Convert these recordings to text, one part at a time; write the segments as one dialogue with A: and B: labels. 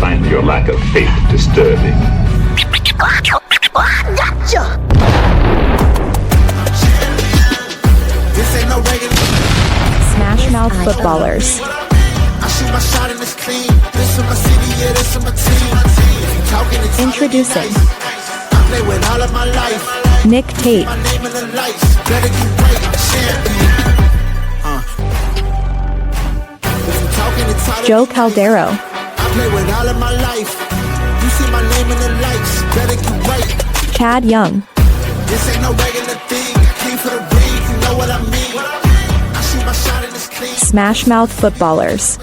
A: find your lack of faith disturbing.
B: Gotcha!
C: Smashmouth Footballerz. Introducing Nick Tate, Joe Caldero, Chad Young, Smashmouth Footballerz.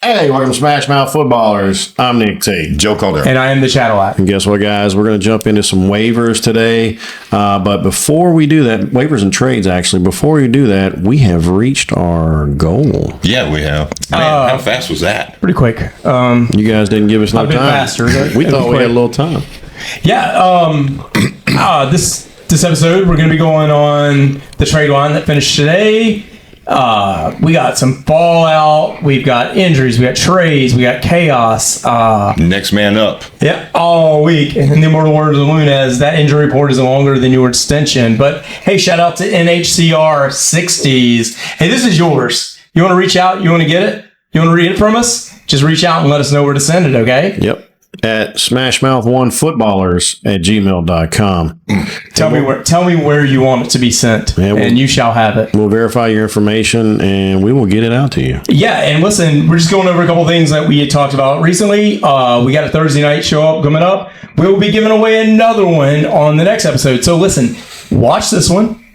D: Hey, welcome to Smashmouth Footballerz. I'm Nick Tate.
E: Joe Caldero.
F: And I am the Chatterlap.
D: And guess what, guys? We're going to jump into some waivers today. But before we do that, waivers and trades, actually, before we do that, we have reached our goal.
E: Yeah, we have. Man, how fast was that?
F: Pretty quick.
D: You guys didn't give us no
F: a bit
D: time.
F: faster.
D: We thought we had a little time.
F: Yeah. This episode, we're going to be going on the trade line that finished today. We got some fallout. We've got injuries. We got trades. We got chaos.
E: Next man up.
F: Yeah, all week. And in the immortal words of Lunez, that injury report is longer than your extension. But hey, shout out to NHCR 60s. Hey, this is yours. You want to reach out? You want to get it? You want to read it from us? Just reach out and let us know where to send it, okay?
D: Yep. At smashmouth1footballers@gmail.com.
F: Tell me where you want it to be sent, and you shall have it.
D: We'll verify your information, and we will get it out to you.
F: Yeah, and listen, we're just going over a couple things that we had talked about recently. We got a Thursday night show up coming up. We will be giving away another one on the next episode. So listen, watch this one.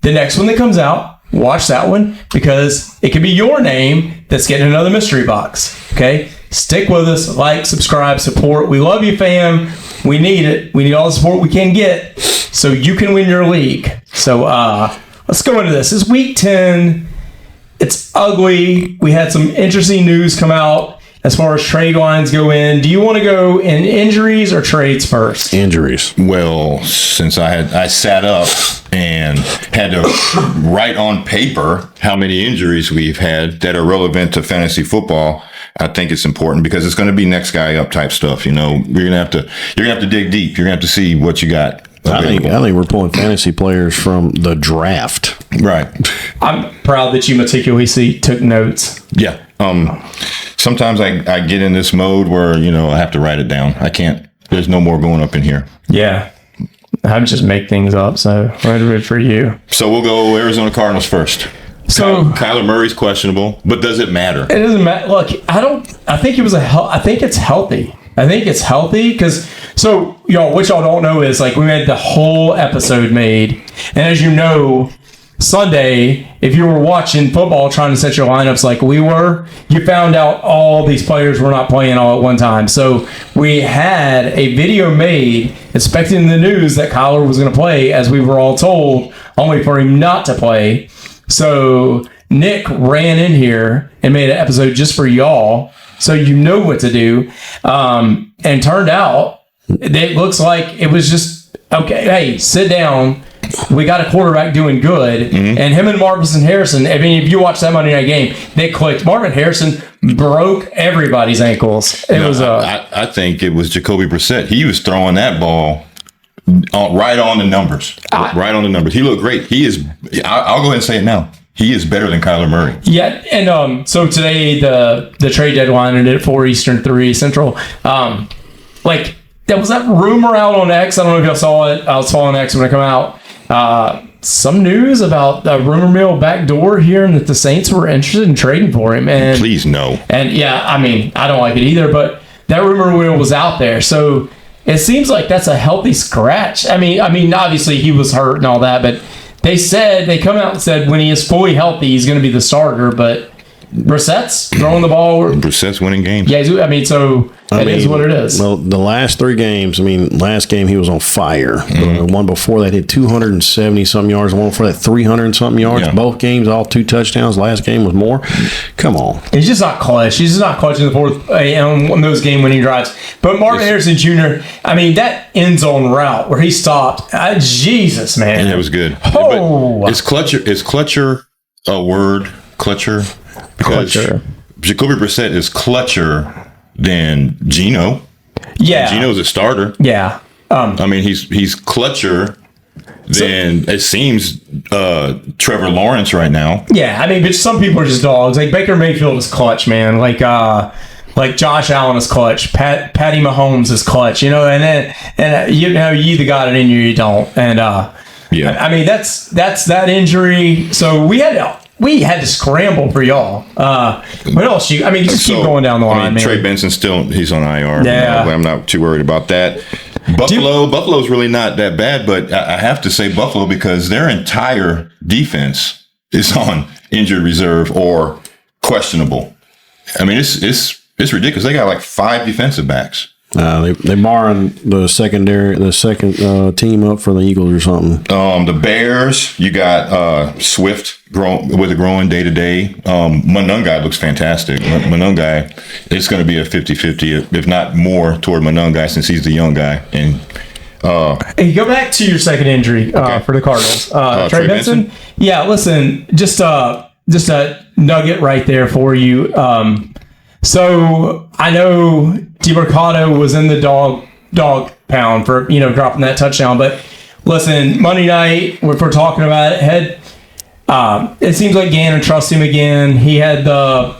F: The next one that comes out, watch that one, because it could be your name that's getting another mystery box. Okay? Stick with us, like, subscribe, support. We love you, fam. We need it. We need all the support we can get so you can win your league. So let's go into this. It's week 10. It's ugly. We had some interesting news come out as far as trade lines go in. Do you want to go in injuries or trades first?
D: Injuries.
E: Well, since I sat up and had to write on paper how many injuries we've had that are relevant to fantasy football, I think it's important because it's going to be next guy up type stuff. You know, you're gonna have to dig deep. You're gonna have to see what you got.
D: I think we're pulling fantasy players from the draft.
E: Right.
F: I'm proud that you meticulously took notes.
E: Yeah. Sometimes I get in this mode where, I have to write it down. I can't. There's no more going up in here.
F: Yeah. I just make things up, so right for you.
E: So we'll go Arizona Cardinals first.
F: So
E: Kyler Murray's questionable, but does it matter?
F: It doesn't matter. Look, I think it was I think it's healthy. I think it's healthy because what y'all don't know is we had the whole episode made, and as you know, Sunday, if you were watching football trying to set your lineups like we were, you found out all these players were not playing all at one time. So we had a video made expecting the news that Kyler was going to play, as we were all told, only for him not to play. So Nick ran in here and made an episode just for y'all, so you know what to do. And turned out, it looks like it was just, okay, hey, sit down. We got a quarterback doing good. Mm-hmm. And him and Marvin Harrison, I mean, if you watch that Monday night game, they clicked. Marvin Harrison broke everybody's ankles.
E: I think it was Jacoby Brissett. He was throwing that ball right on the numbers. Right on the numbers. He looked great. He is, I'll go ahead and say it now. He is better than Kyler Murray.
F: Yeah, and so today the trade deadline ended at 4 Eastern, 3 Central. There was that rumor out on X. I don't know if y'all saw it. I saw on X when it came out. Some news about the rumor mill backdoor here, and that the Saints were interested in trading for him. And
E: please no.
F: And yeah, I mean, I don't like it either, but that rumor mill was out there. So it seems like that's a healthy scratch. I mean, obviously he was hurt and all that, but they come out and said when he is fully healthy, he's going to be the starter. But Brissett's throwing the ball.
E: Brissett's winning games.
F: Yeah, it is what it is.
D: Well, the last 3 games, last game he was on fire. The one before that hit 270-something yards. The one before that 300-something yards. Yeah. Both games, all 2 touchdowns. Last game was more. Come on.
F: He's just not clutch. He's just not clutch in the fourth on those game-winning drives. But Marvin Harrison Jr., that end zone route where he stopped, Jesus, man.
E: And it was good.
F: Oh.
E: But is clutcher a word? Clutcher? Because
F: Clutcher.
E: Jacoby Brissett is clutcher than Geno.
F: Yeah.
E: Geno's a starter.
F: Yeah.
E: I mean, he's clutcher than it seems Trevor Lawrence right now.
F: Yeah, I mean, but some people are just dogs. Like Baker Mayfield is clutch, man. Like Josh Allen is clutch. Patty Mahomes is clutch. You know, and you know, you either got it in you or you don't. And
E: Yeah.
F: I mean, that's that injury. So we had to scramble for y'all. What else? You just keep going down the line, man.
E: Trey Benson's he's on IR.
F: Yeah.
E: I'm not too worried about that. Buffalo's really not that bad, but I have to say Buffalo because their entire defense is on injured reserve or questionable. I mean, it's ridiculous. They got like 5 defensive backs.
D: They borrowing the second team up for the Eagles or something.
E: The Bears, you got Swift growing day to day. Monungai looks fantastic. Monungai, it's going to be a 50-50, if not more, toward Monungai since he's the young guy. And
F: hey, go back to your second injury for the Cardinals. Trey Benson? Yeah, listen, just a nugget right there for you. So I know DeMarcado was in the dog pound for dropping that touchdown, but listen, Monday night if we're talking about it, it seems like Gannon trusts him again. He had the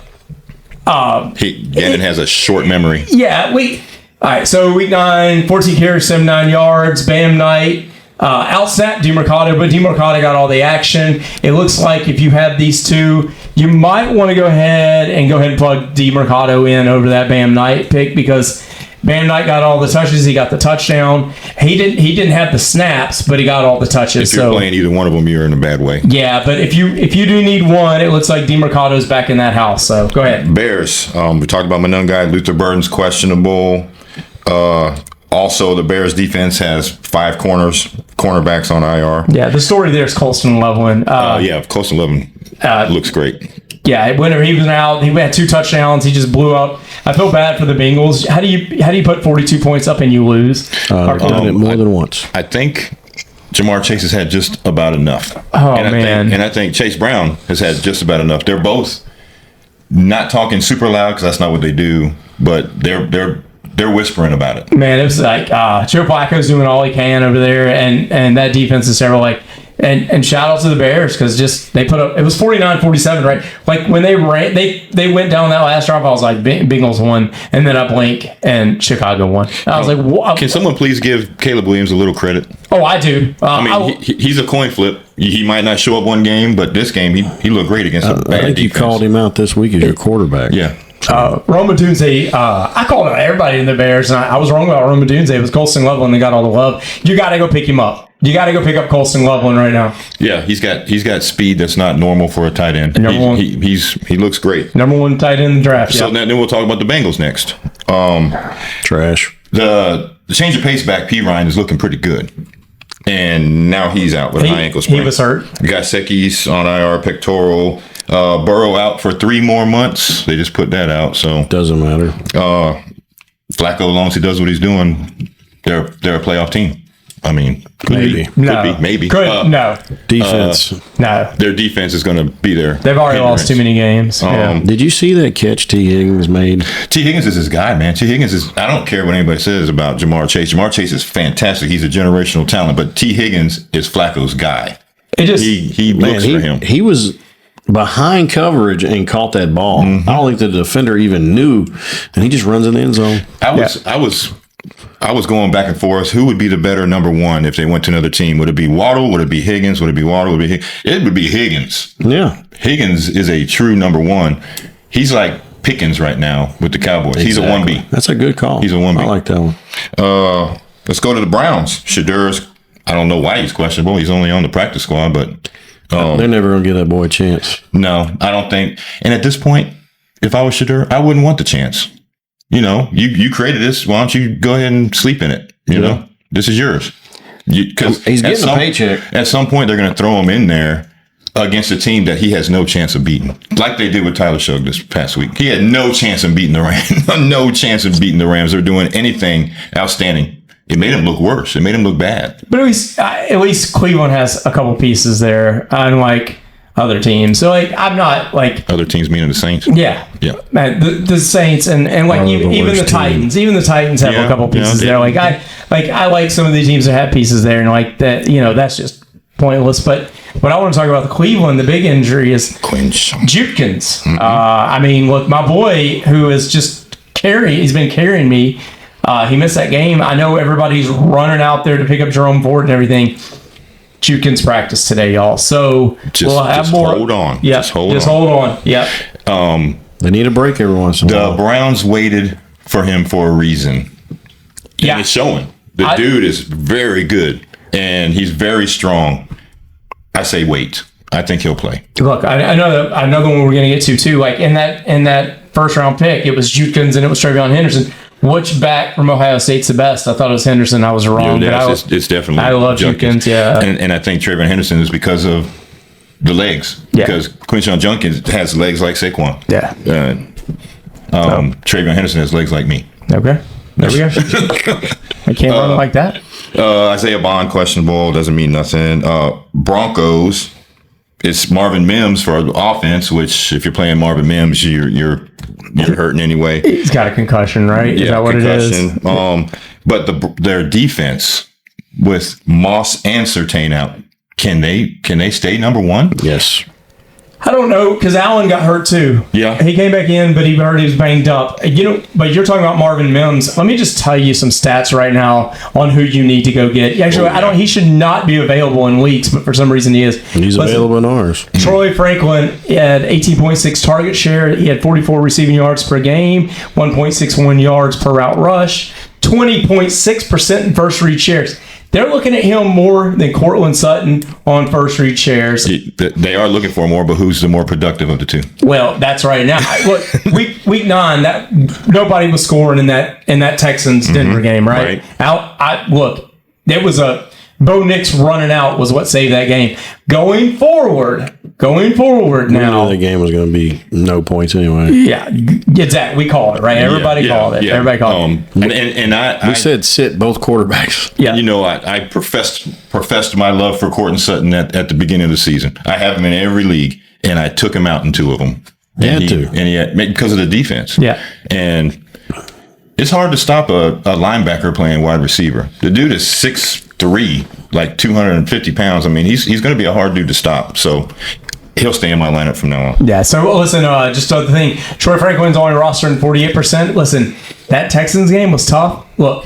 E: Gannon has a short memory.
F: Yeah, all right. So week 9, 14 carries, 79 yards. Bam night. Outsnapped DeMarcado, but DeMarcado got all the action. It looks like if you have these two, you might want to go ahead and plug DeMarcado in over that Bam Knight pick because Bam Knight got all the touches. He got the touchdown. He didn't have the snaps, but he got all the touches.
E: If you're playing either one of them, you're in a bad way.
F: Yeah, but if you do need one, it looks like DeMarcado's back in that house. So go ahead.
E: Bears. We talked about Monungai. Luther Burden's questionable. Also, the Bears defense has 5 cornerbacks on IR.
F: Yeah, the story there is Colston Loveland.
E: Colston Loveland looks great.
F: Yeah, whenever he was out, he had 2 touchdowns. He just blew up. I feel bad for the Bengals. How do you put 42 points up and you lose?
D: They've done it more than once.
E: I think Jamar Chase has had just about enough.
F: Man.
E: I think Chase Brown has had just about enough. They're both not talking super loud because that's not what they do, but they're whispering about it.
F: Man, it was like Joe Flacco's doing all he can over there, and that defense is several and shout out to the Bears because just they put up. It was 49-47, right? Like when they ran, they went down that last drive. I was like, Bengals won, and then I blink and Chicago won. I was like, what?
E: Can someone please give Caleb Williams a little credit?
F: Oh, I do.
E: He's a coin flip. He might not show up one game, but this game he looked great against a bad defense.
D: I think you called him out this week as your quarterback.
E: Yeah.
F: Roma Dunze, I called out everybody in the Bears, and I was wrong about Roma Dunze. It was Colston Loveland that got all the love. You got to go pick him up. You got to go pick up Colston Loveland right now.
E: Yeah, he's got speed that's not normal for a tight end. He looks great.
F: Number 1 tight end in the draft.
E: So then we'll talk about the Bengals next.
D: Trash.
E: The change of pace back, P. Ryan, is looking pretty good. And now he's out with a high ankle sprain.
F: He was hurt.
E: Gasecki's on IR, pectoral. Burrow out for 3 more months. They just put that out, so
D: doesn't matter.
E: Flacco, as long as he does what he's doing, they're a playoff team. I mean, could be, maybe.
F: No.
D: Defense.
F: No.
E: Their defense is going to be there.
F: They've already lost too many games.
D: Did you see that catch T. Higgins made?
E: T. Higgins is his guy, man. T. Higgins is, I don't care what anybody says about Jamar Chase. Jamar Chase is fantastic. He's a generational talent, but T. Higgins is Flacco's guy. He looks for him.
D: He was behind coverage and caught that ball. Mm-hmm. I don't think the defender even knew, and he just runs in the end zone.
E: I was going back and forth. Who would be the better number 1 if they went to another team? Would it be Waddle? Would it be Higgins? Would it be Waddle? Would it be Higgins? It would be Higgins.
D: Yeah.
E: Higgins is a true number 1. He's like Pickens right now with the Cowboys. Exactly. He's a 1B.
D: That's a good call.
E: He's a 1B.
D: I like that one.
E: Let's go to the Browns. Shedur's, I don't know why he's questionable. He's only on the practice squad, but
D: they're never going to give that boy a chance.
E: No, I don't think. And at this point, if I was Shedur, I wouldn't want the chance. You created this. Why don't you go ahead and sleep in it? You know, this is yours. Because
D: he's getting a paycheck.
E: At some point, they're going to throw him in there against a team that he has no chance of beating, like they did with Tyler Shough this past week. He had no chance of beating the Rams. No chance of beating the Rams. They're doing anything outstanding. It made him look worse. It made him look bad.
F: But at least Cleveland has a couple pieces there. And other teams. So like, I'm not like
E: Other teams meaning the Saints.
F: yeah,
E: Yeah.
F: man, the Saints and like
D: the
F: even the
D: worst
F: Titans, even the Titans have a
E: Yeah,
F: couple pieces
E: yeah,
F: there. I like some of these teams that have pieces there, and like that, that's just pointless. But what I want to talk about the Cleveland, the big injury is
E: Quinch.
F: Jukins. I mean, look, my boy who is just he's been carrying me. He missed that game. I know everybody's running out there to pick up Jerome Ford and everything. Jukins practice today, y'all. So we'll have more.
E: Hold on.
F: Yeah,
E: Just hold on.
F: Yeah.
D: They need a break every once in a
E: The
D: while.
E: Browns waited for him for a reason.
F: Yeah.
E: And it's showing. The dude is very good, and he's very strong. I say wait. I think he'll play.
F: Look, I know another one we're going to get to too. Like in that first round pick, it was Jukins and it was Travion Henderson. Which back from Ohio State's the best? I thought it was Henderson. I was wrong.
E: It's definitely.
F: I love Jukins. Yeah,
E: and I think Travion Henderson is because of the legs.
F: Yeah.
E: Because Quinshon Judkins has legs like Saquon.
F: yeah.
E: Travion Henderson has legs like me.
F: Okay, there we go. I can't run like that.
E: Isaiah Bond questionable, doesn't mean nothing. Broncos, it's Marvin Mims for offense, which if you're playing Marvin Mims, you're hurting anyway.
F: He's got a concussion, right? Is that what
E: concussion.
F: it is?
E: But their defense with Moss and Surtain out, can they stay number one?
D: Yes.
F: I don't know, because Allen got hurt too.
E: Yeah.
F: He came back in, but he was banged up. But you're talking about Marvin Mims. Let me just tell you some stats right now on who you need to go get. Actually, he should not be available in weeks, but for some reason he is.
D: He's available in ours.
F: Troy Franklin had 18.6 target share. He had 44 receiving yards per game, 1.61 yards per route rush, 20.6% in first read shares. They're looking at him more than Cortland Sutton on first read shares.
E: They are looking for more, but who's the more productive of the two?
F: Well, that's right. Now, look, week 9, that nobody was scoring in that Texans Denver game, right? Look, there was a Bo Nix running out was what saved that game. Going forward now.
D: The game was going to be no points anyway.
F: Yeah, exactly. We called it, right? Everybody called it.
E: Yeah.
F: Everybody called it.
E: And I
D: said sit both quarterbacks.
F: Yeah.
E: I professed my love for Cortland Sutton at the beginning of the season. I have him in every league, and I took him out in 2 of them. Because of the defense.
F: Yeah.
E: And it's hard to stop a linebacker playing wide receiver. The dude is 6'3", like 250 pounds. I mean, he's going to be a hard dude to stop. So he'll stay in my lineup from now on.
F: Yeah. So listen, just another thing. Troy Franklin's only rostered in 48%. Listen, that Texans game was tough. Look,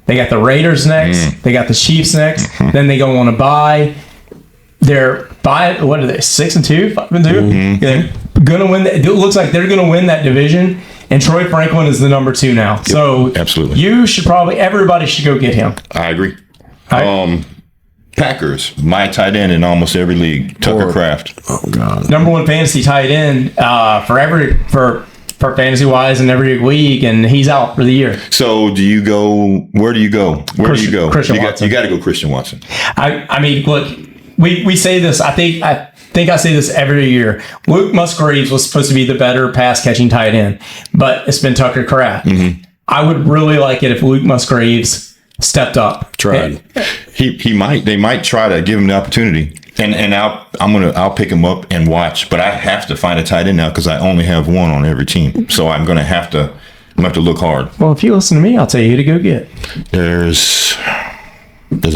F: they got the Raiders next. They got the Chiefs next. Then they go on a bye. They're what are they? 6-2, 5-2. They're gonna win. It looks like they're gonna win that division. And Troy Franklin is the number 2 now. Yep, so
E: absolutely,
F: everybody should go get him.
E: I agree. Packers, my tight end in almost every league, Tucker Kraft.
D: Oh God,
F: number 1 fantasy tight end for fantasy wise in every league, and he's out for the year.
E: So where do you go?
F: Christian Watson.
E: You got to go Christian Watson.
F: I mean, look, we say this. I think I say this every year. Luke Musgraves was supposed to be the better pass catching tight end, but it's been Tucker Kraft. I would really like it if Luke Musgraves stepped up.
D: Tried.
E: They might try to give him the opportunity. And I'll pick him up and watch, but I have to find a tight end now because I only have one on every team. So I'm gonna have to look hard.
F: Well, if you listen to me, I'll tell you who to go get.
E: There's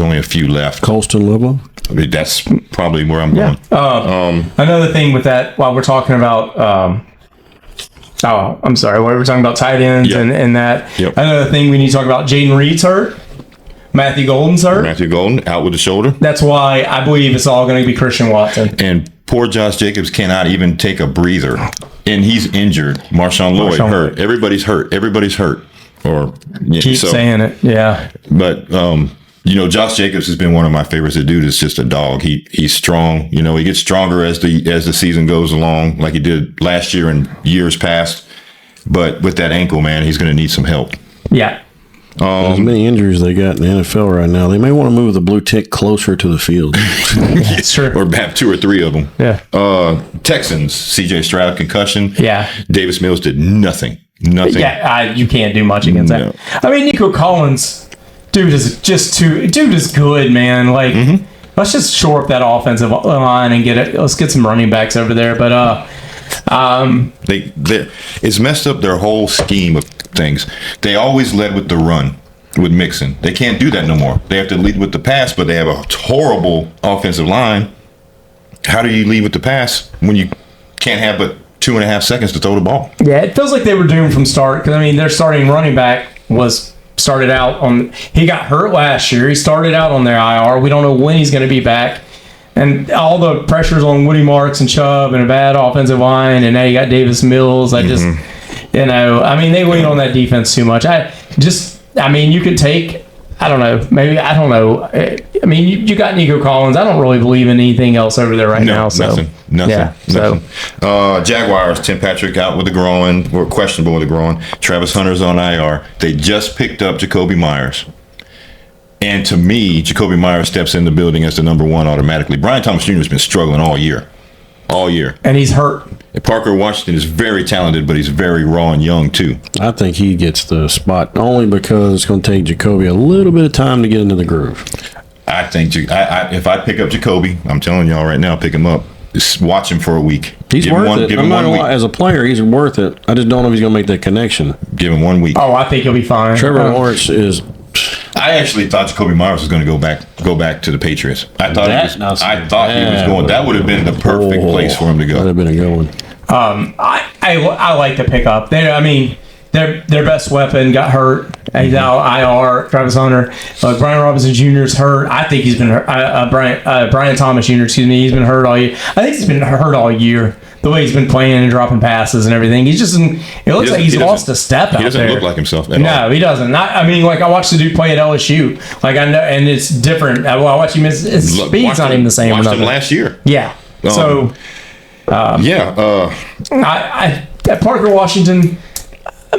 E: only a few left.
D: Colston Littleton.
E: I mean, that's probably where I'm going.
F: Another thing with that, while we're talking about, I'm sorry, while we're talking about tight ends and that.
E: Yep.
F: Another thing we need to talk about: Jaden Reed's hurt. Matthew Golden's hurt.
E: Matthew Golden out with the shoulder.
F: That's why I believe it's all going to be Christian Watson.
E: And poor Josh Jacobs cannot even take a breather, and he's injured. Marshawn Lloyd hurt. Everybody's hurt. Keep
F: saying it. Yeah.
E: But Josh Jacobs has been one of my favorites. The dude is just a dog. He's strong. He gets stronger as the season goes along, like he did last year and years past. But with that ankle, man, he's going to need some help.
F: Yeah.
D: As many injuries they got in the NFL right now, they may want to move the blue tick closer to the field.
F: That's true.
E: Or have 2 or 3 of them.
F: Yeah.
E: Texans, C.J. Stroud concussion.
F: Yeah.
E: Davis Mills did nothing.
F: Yeah, you can't do much against that. I mean, Nico Collins, dude is good, man. Like let's just shore up that offensive line and let's get some running backs over there. But
E: it's messed up their whole scheme of things. They always led with the run with Mixon. They can't do that no more. They have to lead with the pass, but they have a horrible offensive line. How do you lead with the pass when you can't have but 2.5 seconds to throw the ball?
F: Yeah, it feels like they were doomed from start, because I mean their starting running back started out on. He got hurt last year. He started out on their IR. We don't know when he's going to be back. And all the pressures on Woody Marks and Chubb and a bad offensive line, and now you got Davis Mills. I just, they lean on that defense too much. You could take, I don't know. I mean, you got Nico Collins. I don't really believe in anything else over there right now. So.
E: Nothing.
F: Yeah,
E: nothing. Jaguars, Tim Patrick out with the groin, or questionable with the groin. Travis Hunter's on IR. They just picked up Jacoby Myers. And to me, Jacoby Myers steps in the building as the number one automatically. Brian Thomas Jr. has been struggling all year. And he's hurt. And Parker Washington is very talented, but he's very raw and young, too.
D: I think he gets the spot only because it's going to take Jacoby a little bit of time to get into the groove.
E: I think if I pick up Jacoby, I'm telling y'all right now, pick him up. Just watch him for a week.
D: He's worth it. I'm not gonna lie, as a player, he's worth it. I just don't know if he's going to make that connection.
E: Give him 1 week.
F: Oh, I think he'll be fine.
D: Trevor Lawrence is...
E: I actually thought Jacoby Myers was going to go back to the Patriots. I thought he was going. That would have been the perfect place for him to go.
D: That would have been a good one.
F: I like the pickup. Their best weapon got hurt. He's out IR. Travis Hunter, Brian Robinson Jr. is hurt. I think he's been hurt. Brian Thomas Jr. He's been hurt all year. I think he's been hurt all year. The way he's been playing and dropping passes and everything, he's just. It looks like he's lost a step out there.
E: He doesn't look like himself at all.
F: No, he doesn't. I watched the dude play at LSU. Like I know, and it's different. I watch him. His speed's not even the same.
E: Watched him last year.
F: Yeah. Parker Washington.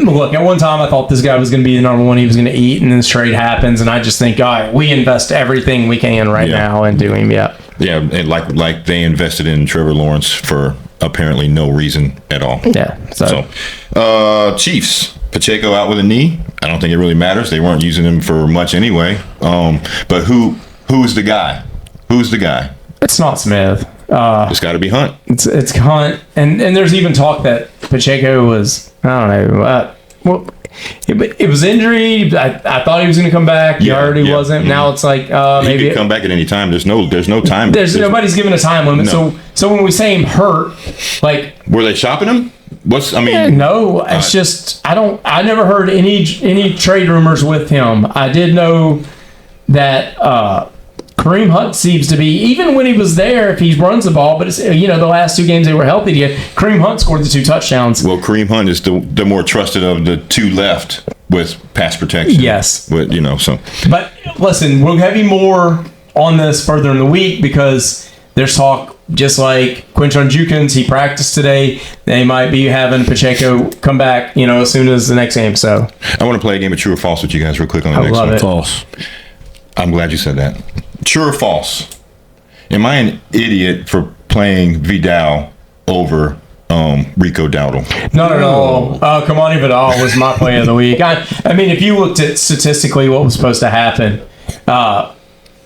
F: Look, at one time I thought this guy was going to be the number one. He was going to eat, and then this trade happens, and I just think, all right, we invest everything we can right now into him. Yeah. Yeah,
E: and like they invested in Trevor Lawrence for apparently no reason at all.
F: Yeah.
E: So Chiefs, Pacheco out with a knee. I don't think it really matters. They weren't using him for much anyway. But who's the guy? Who's the guy?
F: It's not Smith.
E: It's got to be Hunt.
F: It's Hunt, and there's even talk that Pacheco was, I don't know. It was injury. I thought he was going to come back. He already wasn't. Now it's like maybe
E: he could come back at any time. There's no time.
F: There's nobody's given a time limit. No. So when we say him hurt, like
E: were they shopping him?
F: No. It's just I never heard any trade rumors with him. I did know that Kareem Hunt seems to be, even when he was there, if he runs the ball, but it's, the last two games they were healthy together, Kareem Hunt scored the 2 touchdowns.
E: Well, Kareem Hunt is the more trusted of the two left with pass protection.
F: Yes.
E: So. But
F: listen, we'll have you more on this further in the week because there's talk, just like Quinton Jukins, he practiced today. They might be having Pacheco come back, as soon as the next game. So
E: I want to play a game of true or false with you guys real quick on the next one.
D: False.
E: I'm glad you said that. True or false? Am I an idiot for playing Vidal over Rico Dowdle?
F: Not at all. Kamani Vidal was my play of the week. I mean, if you looked at statistically what was supposed to happen,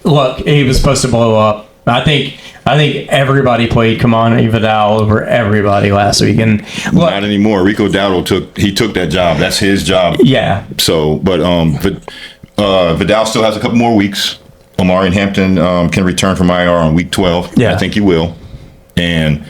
F: look, he was supposed to blow up. I think everybody played Kamani Vidal over everybody last week, and look,
E: not anymore. Rico Dowdle took that job. That's his job.
F: Yeah.
E: So, but Vidal still has a couple more weeks. Omari and Hampton can return from IR on week 12.
F: Yeah.
E: I think he will. And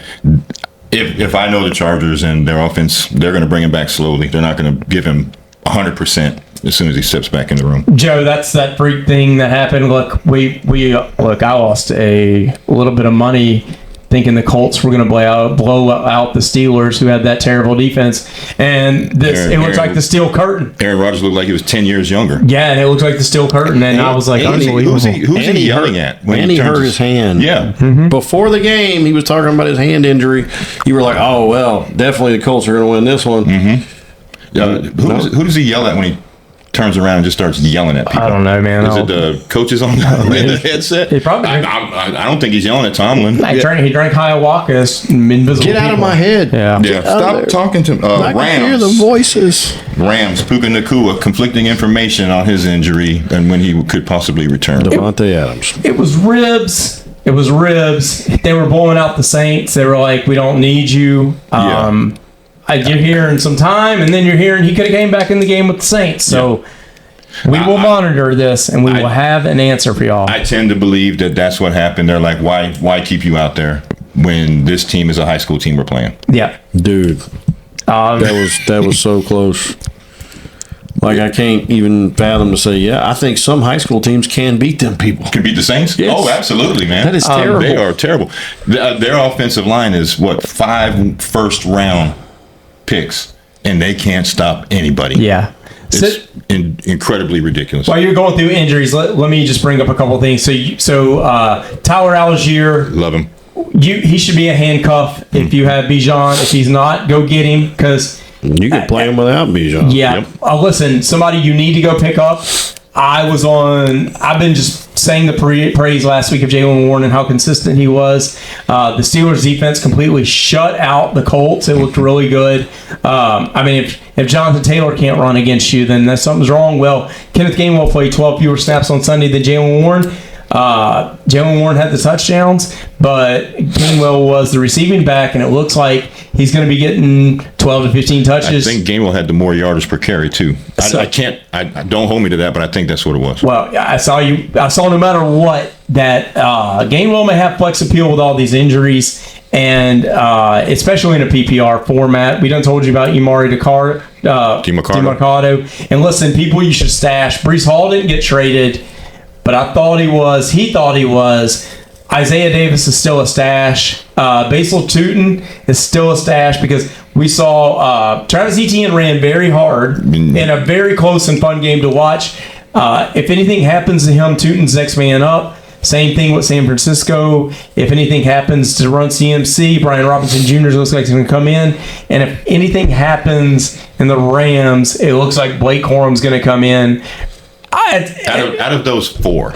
E: if I know the Chargers and their offense, they're going to bring him back slowly. They're not going to give him 100% as soon as he steps back in the room.
F: Joe, that's that freak thing that happened. Look, I lost a little bit of money thinking the Colts were going to blow out the Steelers, who had that terrible defense. And it looked like the steel curtain.
E: Aaron Rodgers looked like he was 10 years younger.
F: Yeah, and it looked like the steel curtain. And I was like, unbelievable.
E: Who's he yelling at?
D: And he hurt his hand.
E: Yeah.
F: Mm-hmm.
D: Before the game, he was talking about his hand injury. You were like, oh, well, definitely the Colts are going to win this one.
E: Mm-hmm. Who does he yell at when he turns around and just starts yelling at people?
F: I don't know, man.
E: Is it the coaches on the headset?
F: He probably.
E: I don't think he's yelling at Tomlin.
F: He drank ayahuasca. Invisible
D: Get out of
F: people.
D: my head.
F: Yeah.
E: Yeah, stop talking to
D: I can hear the
E: Rams.
D: voices.
E: Puka Nacua, conflicting information on his injury and when he could possibly return.
D: Devontae Adams.
F: It was ribs. They were blowing out the Saints. They were like, "We don't need you." You're hearing some time, and then you're hearing he could have came back in the game with the Saints. So we will monitor this, and we will have an answer for y'all.
E: I tend to believe that that's what happened. They're like, why keep you out there when this team is a high school team we're playing?
F: Yeah,
D: Dude. That was so close. Like, I can't even fathom to say, I think some high school teams can beat them people.
E: Can beat the Saints?
D: Yes.
E: Oh, absolutely, man.
D: That is terrible.
E: They are terrible. Their offensive line is, 5 first-round picks, and they can't stop anybody.
F: yeah.
E: It's incredibly ridiculous.
F: While you're going through injuries, let me just bring up a couple of things. So Tyler Algier,
E: Love him.
F: he should be a handcuff if you have Bijan. If he's not, go get him because.
D: You can play him without Bijan.
F: Yeah.
E: Yep.
F: Listen, somebody you need to go pick up. I've been just saying the praise last week of Jalen Warren and how consistent he was. The Steelers defense completely shut out the Colts. It looked really good. If Jonathan Taylor can't run against you, then something's wrong. Well, Kenneth Gainwell played 12 fewer snaps on Sunday than Jalen Warren. Jalen Warren had the touchdowns, but Gainwell was the receiving back, and it looks like he's going to be getting 12 to 15 touches.
E: I think Gainwell had the more yardage per carry too. I don't hold me to that, but I think that's what it was.
F: Well, I saw no matter what that Gainwell may have flex appeal with all these injuries, and especially in a PPR format. We done told you about Emari DeMarcado. And listen, people you should stash. Breece Hall didn't get traded, but he thought he was. Isaiah Davis is still a stash. Basil Tootin is still a stash because we saw Travis Etienne ran very hard in a very close and fun game to watch. If anything happens to him, Tootin's next man up. Same thing with San Francisco. If anything happens to run CMC, Brian Robinson Jr. looks like he's going to come in. And if anything happens in the Rams, it looks like Blake Corum's going to come in.
E: Out of those 4,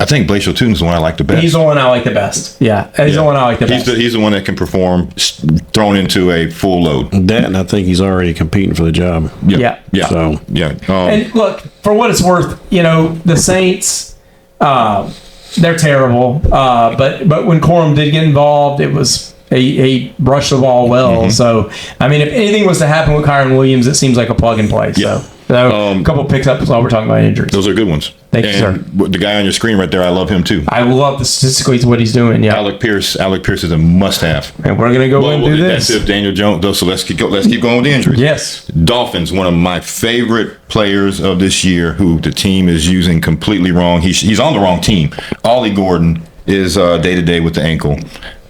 E: I think Blaisdell Tootin's the one I like the best.
F: He's the one I like the best. Yeah, he's the one I like the best.
E: He's the one that can perform thrown into a full load.
D: That, and I think he's already competing for the job.
F: Yeah.
D: So,
F: and look, for what it's worth, the Saints, they're terrible. But when Corum did get involved, it was he brushed the ball well.
E: Mm-hmm.
F: So, if anything was to happen with Kyron Williams, it seems like a plug and play.
E: Yeah.
F: So a couple picks up while we're talking about injuries.
E: Those are good ones.
F: Thank you, sir.
E: The guy on your screen right there, I love him too.
F: I love the statistically what he's doing. Yeah.
E: Alec Pierce is a must-have.
F: And we're gonna go and do this.
E: That's if Daniel Jones. So let's keep going with the injuries.
F: Yes.
E: Dolphins, one of my favorite players of this year, who the team is using completely wrong. He's on the wrong team. Ollie Gordon is day-to-day with the ankle.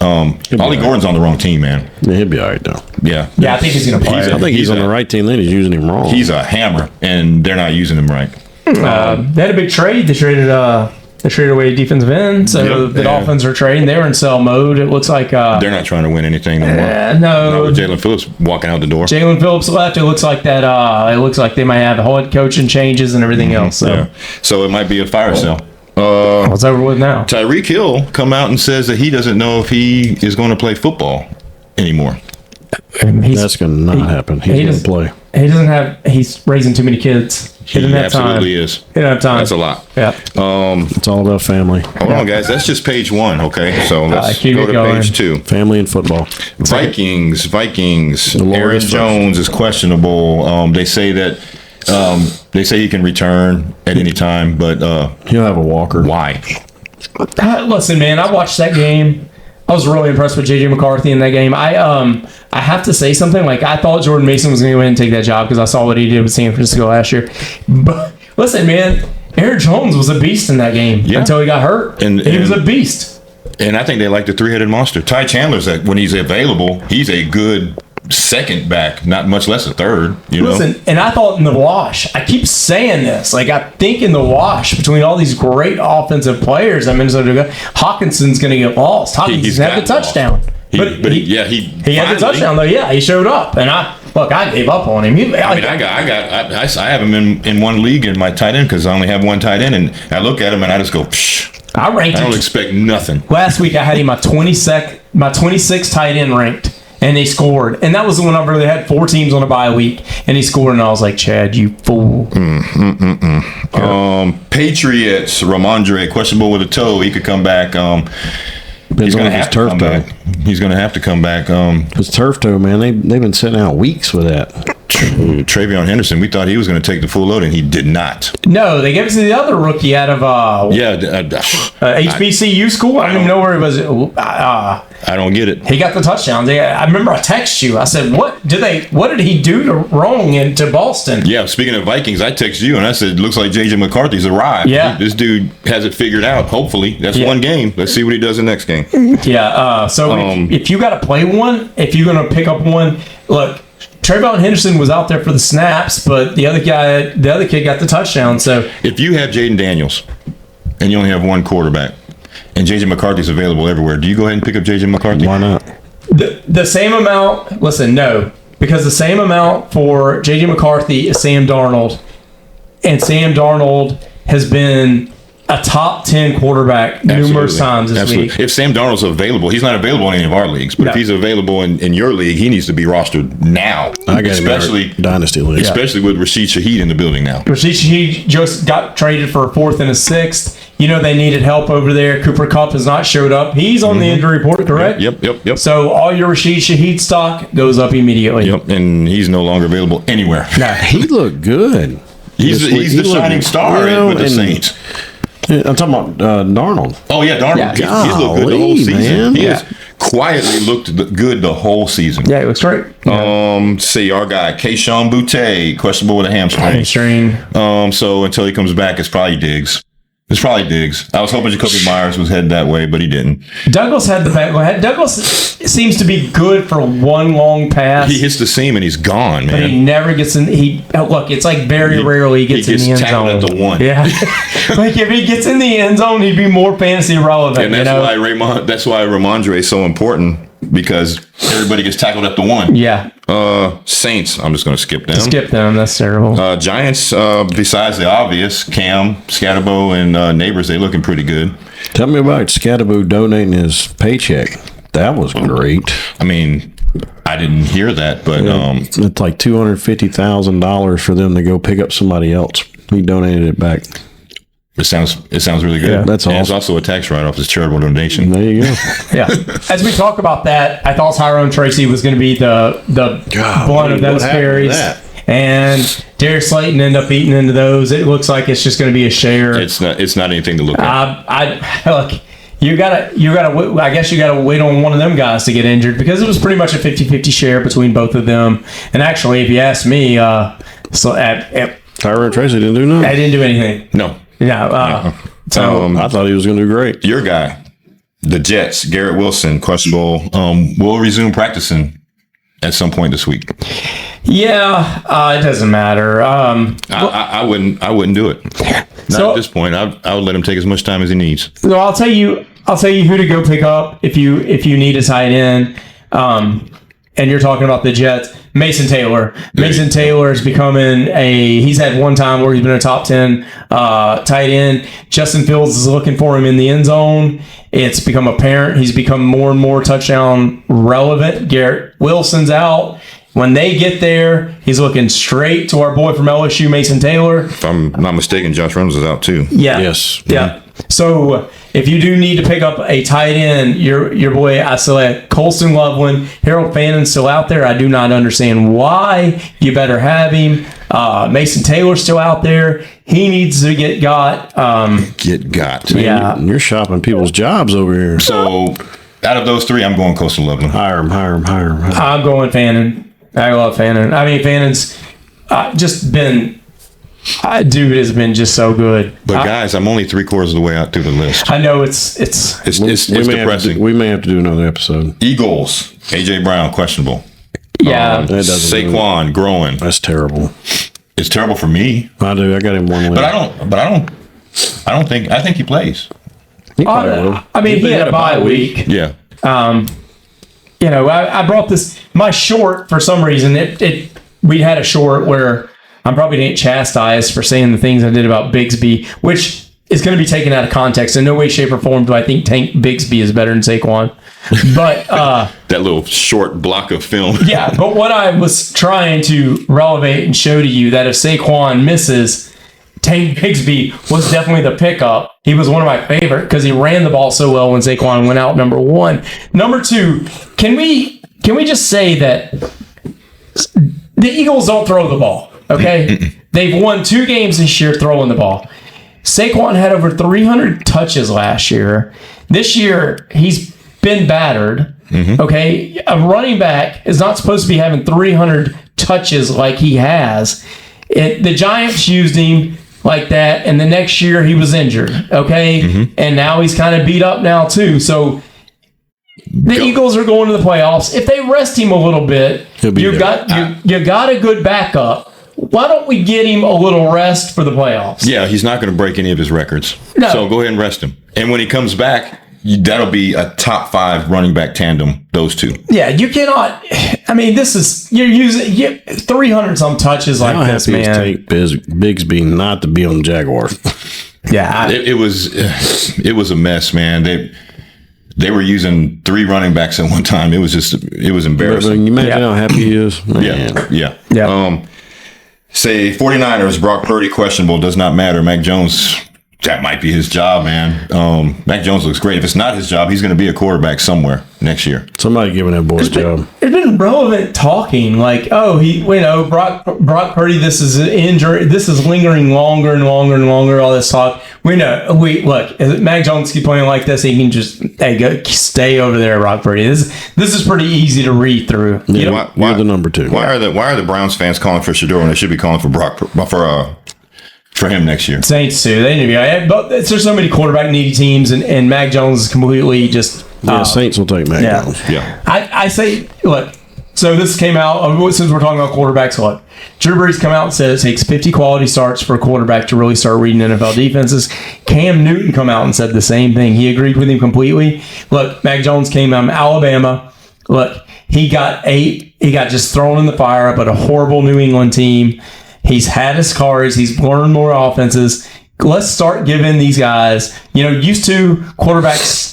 E: Ollie Gordon's on the wrong team, man.
D: Yeah, he'll be all right, though.
E: Yeah.
F: Yeah, I think he's going to play.
D: I think he's on the right team, then he's using him wrong.
E: He's a hammer, and they're not using him right.
F: They had a big trade. They traded away a defensive end, so the Dolphins are trading. They were in sell mode. It looks like
E: they're not trying to win anything no more.
F: No,
E: not with Jalen Phillips walking out the door.
F: Jalen Phillips left. It looks like that. It looks like they might have head coaching changes and everything else.
E: So it might be a fire sale.
F: What's over with now?
E: Tyreek Hill come out and says that he doesn't know if he is going to play football anymore.
D: That's going to not happen. He's going to play.
F: He doesn't have. He's raising too many kids. He doesn't have time.
E: Absolutely is.
F: He doesn't have time.
E: That's a lot.
F: Yeah.
D: It's all about family.
E: Hold on, guys. That's just page 1. Okay, so let's
F: keep
E: go
F: it
E: to
F: going.
E: page 2.
D: Family and football.
E: Vikings. Aaron
D: Lawrence
E: Jones is questionable. They say that he can return at any time, but
D: He'll have a walker.
E: why?
F: Listen, man. I watched that game. I was really impressed with J.J. McCarthy in that game. I have to say something. Like, I thought Jordan Mason was going to go in and take that job because I saw what he did with San Francisco last year. But listen, man, Aaron Jones was a beast in that game until he got hurt. And he was a beast.
E: And I think they like the three-headed monster. Ty Chandler's when he's available, he's a good second back, not much less a third.
F: Listen, and I thought in the wash, I keep saying this, like I think in the wash between all these great offensive players, Minnesota, Hawkinson's going to get lost. Hawkinson had the touchdown.
E: He had
F: the touchdown though. Yeah, he showed up, and look, I gave up on him.
E: I have him in one league in my tight end because I only have one tight end, and I look at him and I just go, psh.
F: I don't
E: expect nothing.
F: Last week I had him my 26th tight end ranked, and he scored. And that was the one I really had 4 teams on a bye week, and he scored, and I was like, Chad, you fool.
E: Patriots, Ramondre, questionable with a toe. He could come back. He's going to have to come back. He's going to have to come back.
D: It's turf toe, man. They've been sitting out weeks with that.
E: Travion Henderson, we thought he was going to take the full load, and he did not.
F: No, they gave it to the other rookie out of HBCU school. I don't even know where he was.
E: I don't get it.
F: He got the touchdowns. I remember I texted you. I said, "What did he do wrong to Boston?"
E: Yeah. Speaking of Vikings, I texted you and I said, "Looks like JJ McCarthy's arrived.
F: Yeah,
E: this dude has it figured out. Hopefully, that's one game. Let's see what he does in the next game."
F: Yeah. So if you got to play one, if you're going to pick up one, look. Travion Henderson was out there for the snaps, but the other kid got the touchdown. So
E: if you have Jaden Daniels and you only have one quarterback and JJ McCarthy's available everywhere, do you go ahead and pick up JJ McCarthy?
D: Why not?
F: The same amount. Listen, no, because the same amount for JJ McCarthy is Sam Darnold, and Sam Darnold has been a top 10 quarterback numerous times this week.
E: If Sam Darnold's available, he's not available in any of our leagues, but if he's available in your league, he needs to be rostered now.
D: I got especially
E: Dynasty League. Especially with Rashid Shaheed in the building now.
F: Rashid Shaheed just got traded for a 4th and a 6th. You know they needed help over there. Cooper Kupp has not showed up. He's on the injury report, correct?
E: Yep.
F: So all your Rashid Shaheed stock goes up immediately.
E: Yep, and he's no longer available anywhere.
F: Nah.
D: He looked good.
E: He's the shining star with the Saints.
D: I'm talking about Darnold.
E: Oh, yeah, Darnold.
D: Yeah.
E: He's looked good the whole season.
D: Man.
E: He has quietly looked good the whole season.
F: Yeah, it looks great.
E: See, our guy, Keyshawn Boutte, questionable with a hamstring. So until he comes back, it's probably Diggs. I was hoping Jacoby Myers was headed that way, but he didn't.
F: Douglas had the back. Douglas seems to be good for one long pass.
E: He hits the seam and he's gone, man.
F: But he never gets in. It's like very rarely he gets in the end zone.
E: At the one.
F: Yeah. Like if he gets in the end zone, he'd be more fantasy relevant.
E: And that's why Ramondre is so important, because everybody gets tackled at the one.
F: Yeah.
E: Saints, I'm just going to skip them.
F: That's terrible.
E: Giants, besides the obvious, Cam, Scatterbo, and Neighbors, they looking pretty good.
D: Tell me about Scatterbo donating his paycheck. That was great.
E: I mean, I didn't hear that, but
D: it's like $250,000 for them to go pick up somebody else. He donated it back.
E: It sounds really good.
D: Yeah, that's awesome.
E: It's also a tax write-off. It's a charitable donation.
D: There you go.
F: Yeah. As we talk about that, I thought Tyrone Tracy was going to be the blunt of those carries. And Darius Slayton ended up eating into those. It looks like it's just going to be a share.
E: It's not anything to look at.
F: Look, you gotta. I guess you gotta wait on one of them guys to get injured, because it was pretty much a 50-50 share between both of them. And actually, if you ask me,
D: Tyrone Tracy didn't do nothing.
F: I didn't do anything.
E: No.
F: Yeah.
D: I thought he was going to do great.
E: Your guy, the Jets, Garrett Wilson, questionable. Will resume practicing at some point this week.
F: Yeah, it doesn't matter.
E: I wouldn't do it. Not at this point. I would let him take as much time as he needs.
F: So I'll tell you who to go pick up if you need a tight end. And you're talking about the Jets. Mason Taylor. Mason Taylor is becoming he's had one time where he's been a top 10 tight end. Justin Fields is looking for him in the end zone. It's become apparent he's become more and more touchdown relevant. Garrett Wilson's out. When they get there, he's looking straight to our boy from LSU, Mason Taylor.
E: If I'm not mistaken, Josh Reynolds is out too.
F: Yeah.
D: Yes.
F: Yeah. So if you do need to pick up a tight end, your boy, I select Colston Loveland. Harold Fannon's still out there. I do not understand why. You better have him. Mason Taylor's still out there. He needs to get got.
D: Yeah. You're shopping people's jobs over here.
E: So out of those three, I'm going Colston Loveland.
D: Hire him.
F: I'm going Fannon. I love Fannon. I mean, Fannon's just been... dude has been just so good.
E: But guys, I'm only 3/4 of the way out through the list.
F: I know it's
E: depressing.
D: We may have to do another episode.
E: Eagles, AJ Brown, questionable.
F: Yeah,
E: Saquon growing.
D: That's terrible.
E: It's terrible for me.
D: I do. I got him one.
E: But I think he plays.
F: I mean, he had a bye week.
E: Yeah.
F: I brought this, my short, for some reason, we had a short where I'm probably going to get chastised for saying the things I did about Bigsby, which is going to be taken out of context. In no way, shape, or form do I think Tank Bigsby is better than Saquon. But
E: that little short block of film.
F: Yeah, but what I was trying to relevate and show to you that if Saquon misses, Tank Bigsby was definitely the pickup. He was one of my favorite because he ran the ball so well when Saquon went out, number one. Number two, can we just say that the Eagles don't throw the ball, okay? They've won 2 games this year throwing the ball. Saquon had over 300 touches last year. This year, he's been battered, okay? A running back is not supposed to be having 300 touches like he has. The Giants used him like that, and the next year he was injured, okay? And now he's kind of beat up now too. So the Eagles are going to the playoffs. If they rest him a little bit, you got a good backup. Why don't we get him a little rest for the playoffs?
E: Yeah, he's not going to break any of his records. No. So go ahead and rest him. And when he comes back, that'll be a top 5 running back tandem, those two.
F: Yeah, you cannot. I mean, you're using 300 some touches like this, man.
D: Take Bigsby not to be on the Jaguars.
F: Yeah,
E: it was a mess, man. They were using 3 running backs at one time. It was embarrassing.
D: You imagine how happy he is, man.
E: Yeah. Say 49ers, Brock Purdy questionable, does not matter. Mac Jones, that might be his job, man. Mac Jones looks great. If it's not his job, he's going to be a quarterback somewhere next year.
D: Somebody giving that boy a job.
F: There's been relevant talking like, Brock Purdy, this is an injury. This is lingering longer and longer and longer, all this talk. Look, if Mac Jones keep playing like this, he can just, go stay over there, Brock Purdy. This is pretty easy to read through.
D: Yeah, why the number 2?
E: Why are the Browns fans calling for Shador when they should be calling for him next year?
F: Saints too. They need to be. But there's so many quarterback needy teams, and Mac Jones is completely just.
D: Saints will take Mac Jones.
E: Yeah.
F: I say, look. So this came out since we're talking about quarterbacks. Look, Drew Brees come out and said it takes 50 quality starts for a quarterback to really start reading NFL defenses. Cam Newton come out and said the same thing. He agreed with him completely. Look, Mac Jones came out of Alabama. Look, he got just thrown in the fire up at a horrible New England team. He's had his cards. He's learned more offenses. Let's start giving these guys, used to quarterbacks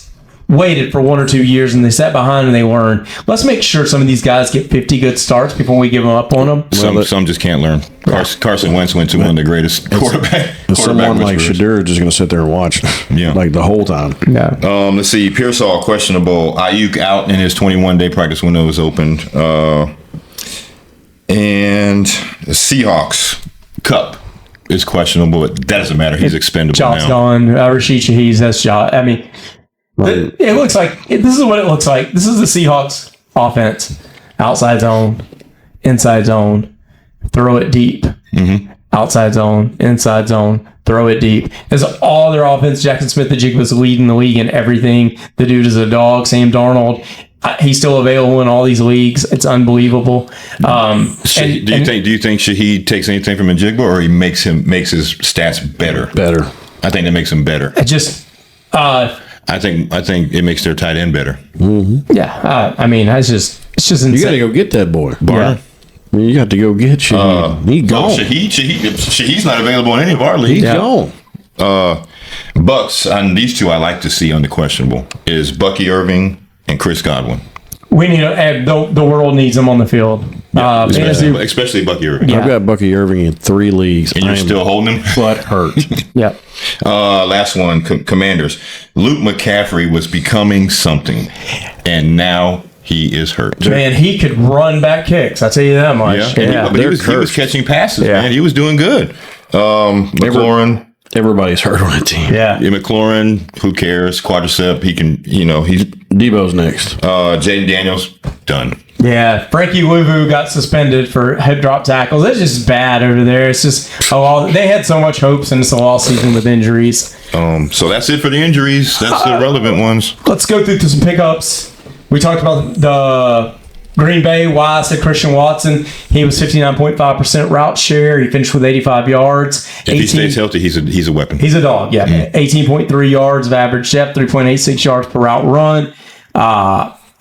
F: waited for 1 or 2 years and they sat behind and they learned. Let's make sure some of these guys get 50 good starts before we give them up on them.
E: Some just can't learn. Carson Wentz went to one of the greatest quarterback.
D: Someone like Shador is just going to sit there and watch like the whole time.
F: Yeah.
E: Let's see. Pearsall questionable. Ayuk out in his 21-day practice window is opened. And the Seahawks Cup is questionable, but that doesn't matter. He's expendable
F: Job's
E: now.
F: Gone. Rashid Shaheed's that's job. I mean, it looks like this is what it looks like. This is the Seahawks offense: outside zone, inside zone, throw it deep. Outside zone, inside zone, throw it deep. That's all their offense. Jackson Smith-Njigba was leading the league in everything. The dude is a dog. Sam Darnold. He's still available in all these leagues. It's unbelievable.
E: Do you think Shaheed takes anything from Njigba, or he makes his stats better?
D: Better.
E: I think that makes him better. I think it makes their tight end better.
F: Yeah. I mean, it's just insane.
D: You got to go get that boy.
E: Barner.
F: Yeah.
D: I mean, you got to go get Shaheed. He's gone.
E: Shaheed's not available in any of our leagues.
D: He's gone.
E: Bucks, and these two I like to see on the questionable, is Bucky Irving and Chris Godwin.
F: We need the world needs them on the field.
E: Especially Bucky Irving.
F: Yeah.
D: I've got Bucky Irving in 3 leagues.
E: And you're still holding him?
D: Butt hurt.
F: Yeah.
E: Last one, Commanders. Luke McCaffrey was becoming something, and now he is hurt.
F: Man, he could run back kicks. I'll tell you that much.
E: Yeah. But he was catching passes, man. He was doing good. McLaurin.
D: Everybody's hurt on that team.
F: Yeah.
E: McLaurin, who cares? Quadricep, he can, he's...
D: Debo's next.
E: Jaden Daniels, done.
F: Yeah. Frankie Louvu got suspended for head drop tackles. It's just bad over there. It's just, they had so much hopes in this all season with injuries.
E: So that's it for the injuries. That's the relevant ones.
F: Let's go through some pickups. We talked about the Green Bay, why I said Christian Watson. He was 59.5% route share. He finished with 85 yards.
E: If he stays healthy, he's a weapon.
F: He's a dog, yeah. 18.3 yards of average depth, 3.86 yards per route run.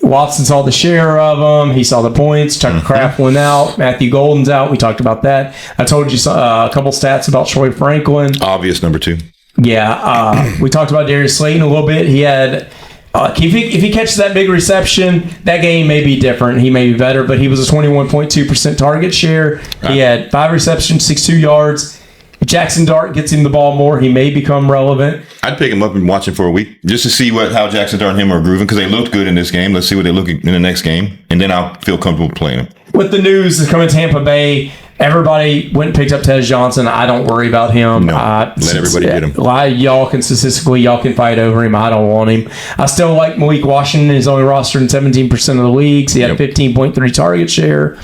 F: Watson saw the share of them. He saw the points. Tucker Kraft went out. Matthew Golden's out. We talked about that. I told you a couple stats about Troy Franklin.
E: Obvious number 2.
F: Yeah. We talked about Darius Slayton a little bit. He had... if he catches that big reception, that game may be different. He may be better, but he was a 21.2% target share. He had 5 receptions, 62 yards. If Jackson Dart gets him the ball more, he may become relevant.
E: I'd pick him up and watch him for a week just to see how Jackson Dart and him are grooving, because they looked good in this game. Let's see what they look in the next game, and then I'll feel comfortable playing him.
F: With the news that's coming to Tampa Bay, everybody went and picked up Tez Johnson. I don't worry about him.
E: No, let everybody get him.
F: Y'all can fight over him. I don't want him. I still like Malik Washington. He's only rostered in 17% of the leagues. He had 15.3 target share.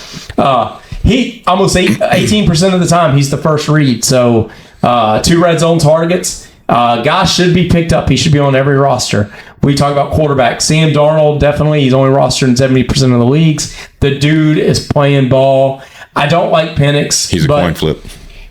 F: He almost 18% of the time he's the first read. So 2 red zone targets. Guy should be picked up. He should be on every roster. We talk about quarterback. Sam Darnold, definitely. He's only rostered in 70% of the leagues. The dude is playing ball. I don't like Penix.
E: He's a coin flip.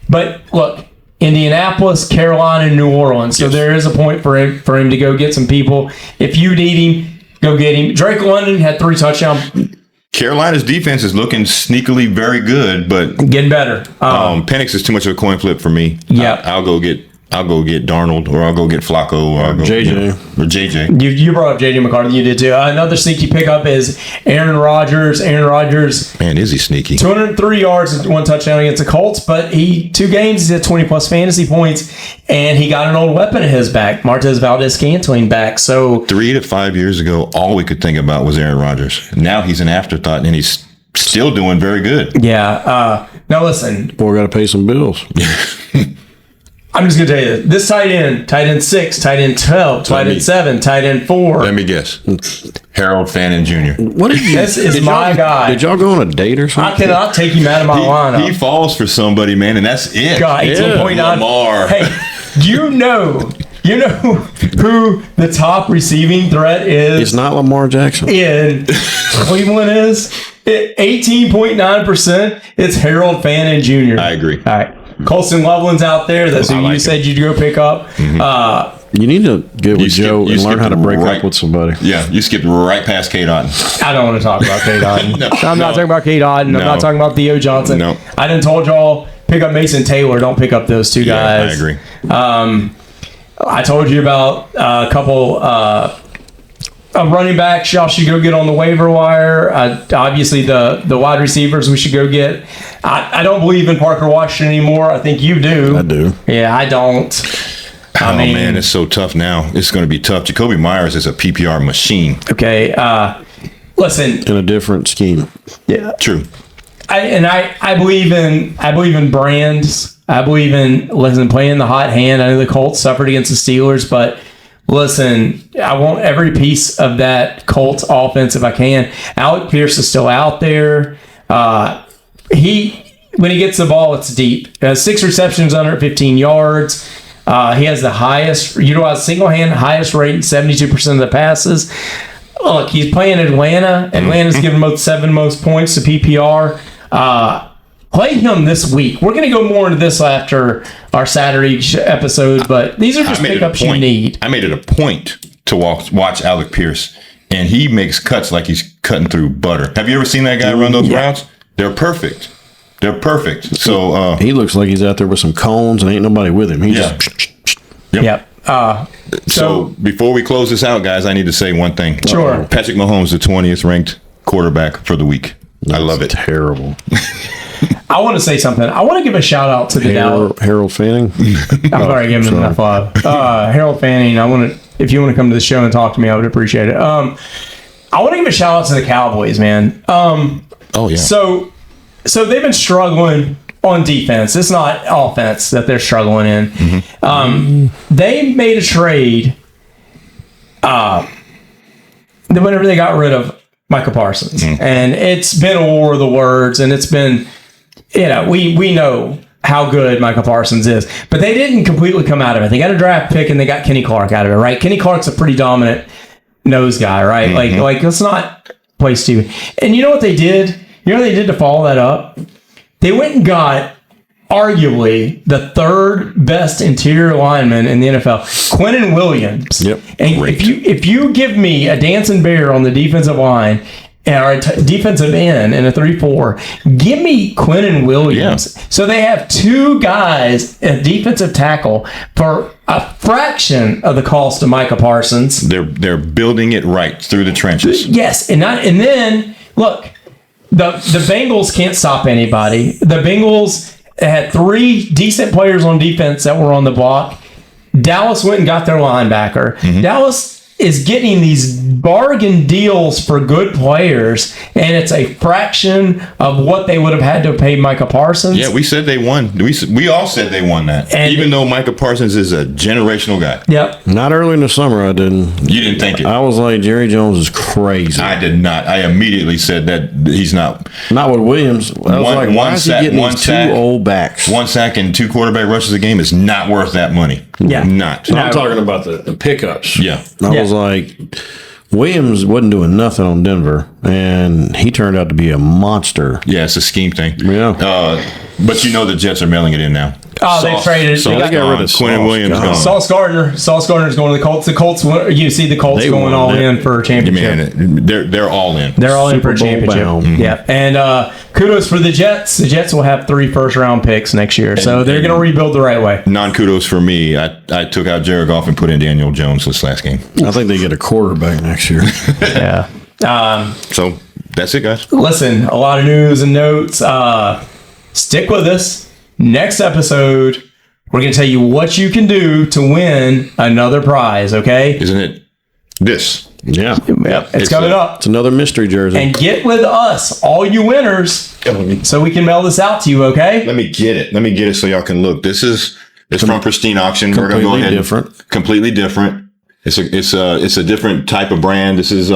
F: But look, Indianapolis, Carolina, and New Orleans. So there is a point for him to go get some people. If you need him, go get him. Drake London had 3 touchdowns.
E: Carolina's defense is looking sneakily very good, but
F: getting better.
E: Penix is too much of a coin flip for me.
F: Yeah,
E: I'll go get Darnold, or I'll go get Flacco, or I'll go JJ.
F: You brought up JJ McCarthy. You did too. Another sneaky pickup is Aaron Rodgers. Aaron Rodgers,
E: man, is he sneaky? 203
F: yards and 1 touchdown against the Colts, but 2 games, he's at 20+ fantasy points, and he got an old weapon at his back, Martez Valdez-Scantling back. So
E: 3 to 5 years ago, all we could think about was Aaron Rodgers. Now he's an afterthought, and he's still doing very good.
F: Yeah. Now listen,
D: boy, got to pay some bills.
F: I'm just going to tell you this tight end 6, tight end 12, tight end 7, tight end 4.
E: Let me guess. Harold Fannin Jr.
D: What did you,
F: this is my guy.
D: Did y'all go on a date or something?
F: I cannot take him out of my lineup.
E: He falls for somebody, man, and that's it.
F: God, 18.9.
E: Lamar.
F: Hey, you know who the top receiving threat is?
D: It's not Lamar Jackson.
F: In Cleveland is 18.9%. It's Harold Fannin Jr.
E: I agree.
F: All right. Colston Loveland's out there. That's who you said you'd go pick up.
E: Mm-hmm.
D: You need to get with Joe and learn how to break up with somebody.
E: Yeah, you skipped right past Kate Otten.
F: I don't want to talk about Kate Otten. I'm not talking about Kate Otten. I'm not talking about Theo Johnson.
E: No.
F: I done told y'all, pick up Mason Taylor. Don't pick up those 2 guys.
E: Yeah, I agree.
F: I told you about a couple running backs y'all should go get on the waiver wire. Obviously, the wide receivers we should go get. I don't believe in Parker Washington anymore. I think you do.
D: I do.
F: Yeah, I don't.
E: Man, it's so tough now. It's going to be tough. Jacoby Myers is a PPR machine.
F: Okay, listen.
D: In a different scheme.
F: Yeah,
E: true.
F: I believe in brands. I believe in playing the hot hand. I know the Colts suffered against the Steelers, but listen, I want every piece of that Colts offense if I can. Alec Pierce is still out there. When he gets the ball, it's deep. 6 receptions, under 15 yards. He has the highest, utilized single-hand, highest rate, 72% of the passes. Look, he's playing Atlanta. Atlanta's given him 7 most points to PPR. Play him this week. We're going to go more into this after our Saturday episode, but these are just pickups you need.
E: I made it a point to watch Alec Pierce, and he makes cuts like he's cutting through butter. Have you ever seen that guy run those routes? They're perfect. So
D: he looks like he's out there with some cones and ain't nobody with him.
F: Yep.
E: So before we close this out, guys, I need to say one thing.
F: Sure.
E: Patrick Mahomes, the 20th ranked quarterback for the week. I love it.
D: Terrible.
F: I want to say something. I want to give a shout out to the
D: Harold Fanning.
F: I've already given him that 5. Harold Fanning. If you want to come to the show and talk to me, I would appreciate it. I want to give a shout out to the Cowboys, man.
E: Oh yeah.
F: So they've been struggling on defense. It's not offense that they're struggling in. Mm-hmm. They made a trade. Whenever they got rid of Michael Parsons, and it's been a war of the words, and it's been, we know how good Michael Parsons is, but they didn't completely come out of it. They got a draft pick and they got Kenny Clark out of it, right? Kenny Clark's a pretty dominant nose guy, right? Mm-hmm. Like let's not play stupid. And you know what they did? You know what they did to follow that up? They went and got arguably the third best interior lineman in the NFL, Quinnen Williams.
D: Yep.
F: And if you give me a dancing bear on the defensive line or a defensive end in a 3-4, give me Quinnen Williams.
E: Yeah.
F: So they have two guys at defensive tackle for a fraction of the cost of Micah Parsons.
E: They're building it right through the trenches.
F: Yes, and then look, the Bengals can't stop anybody. The Bengals had 3 decent players on defense that were on the block. Dallas went and got their linebacker.
E: Mm-hmm.
F: Dallas is getting these bargain deals for good players, and it's a fraction of what they would have had to pay Micah Parsons.
E: Yeah, we said they won. We all said they won that.
F: And
E: even though Micah Parsons is a generational guy.
F: Yep.
D: Not early in the summer, I didn't.
E: You didn't think it.
D: I was like, Jerry Jones is crazy.
E: I did not. I immediately said that he's not.
D: Not with Williams. I was like, why is he getting these 2 old backs?
E: 1 sack and 2 quarterback rushes a game is not worth that money.
F: Yeah.
E: Not.
D: I'm talking about the pickups.
E: Yeah.
D: I was like, Williams wasn't doing nothing on Denver, and he turned out to be a monster.
E: Yeah, it's a scheme thing.
D: Yeah.
E: But you know the Jets are mailing it in now.
F: Oh, they traded.
E: So
F: They
E: they got rid of Quinnen Williams. Gone.
F: Sauce Gardner's going to the Colts. The Colts, you see the Colts
D: They
F: going
D: won
F: all
D: that.
F: in for a championship.
E: Man, they're all in.
F: They're all in for a
D: Super Bowl
F: championship.
D: bound.
F: Yeah. And kudos for the Jets. The Jets will have 3 first-round picks next year. So they're going to rebuild the right way.
E: Non-kudos for me. I took out Jared Goff and put in Daniel Jones this last game.
D: I think they get a quarterback next year.
F: Yeah.
E: So that's it, guys.
F: Listen, a lot of news and notes. Stick with us. Next episode, we're going to tell you what you can do to win another prize, okay?
E: Isn't it this?
D: Yeah.
F: Yep. It's coming up.
D: It's another mystery jersey.
F: And get with us, all you winners, so we can mail this out to you, okay?
E: Let me get it so y'all can look. It's from Pristine Auction. We're gonna go ahead.
D: Different.
E: Completely different. It's a different type of brand. This is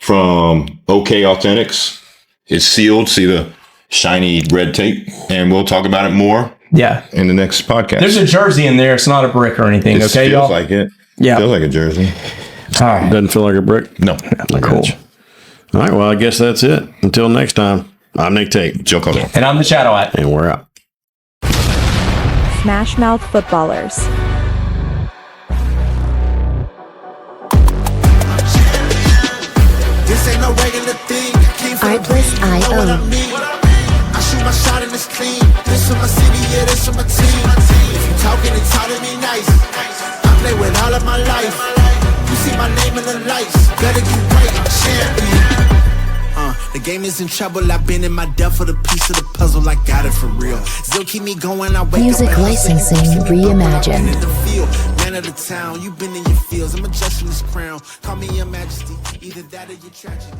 E: from OK Authentics. It's sealed. See the shiny red tape, and we'll talk about it more.
F: Yeah.
E: In the next podcast.
F: There's a jersey in there. It's not a brick or anything, okay,
E: feels
F: y'all?
E: like it.
F: Yeah.
E: Feels like a jersey.
F: All right.
D: Doesn't feel like a brick?
E: No.
D: Cool. All right, well, I guess that's it. Until next time, I'm Nick Tate.
E: Joe Caldero.
F: And I'm the Shadow Eye.
D: And we're out.
C: Smashmouth Footballers.
B: This ain't no regular thing.
G: Artlist.io.
B: I shoot my shot and it's clean. This for my city, yeah, this for my team. If you talking and talking me nice, I play with all of my life. You see my name in the lights. Better get right, I'm champion. The game is in trouble. I've been in my depth for the piece of the puzzle. I got it for real. Still keep me going. I wake
G: Music
B: up and
G: licensing reimagined.
B: in the field, man of the town. You've been in your fields. I'm adjusting this crown. Call me your majesty. Either that or your tragedy.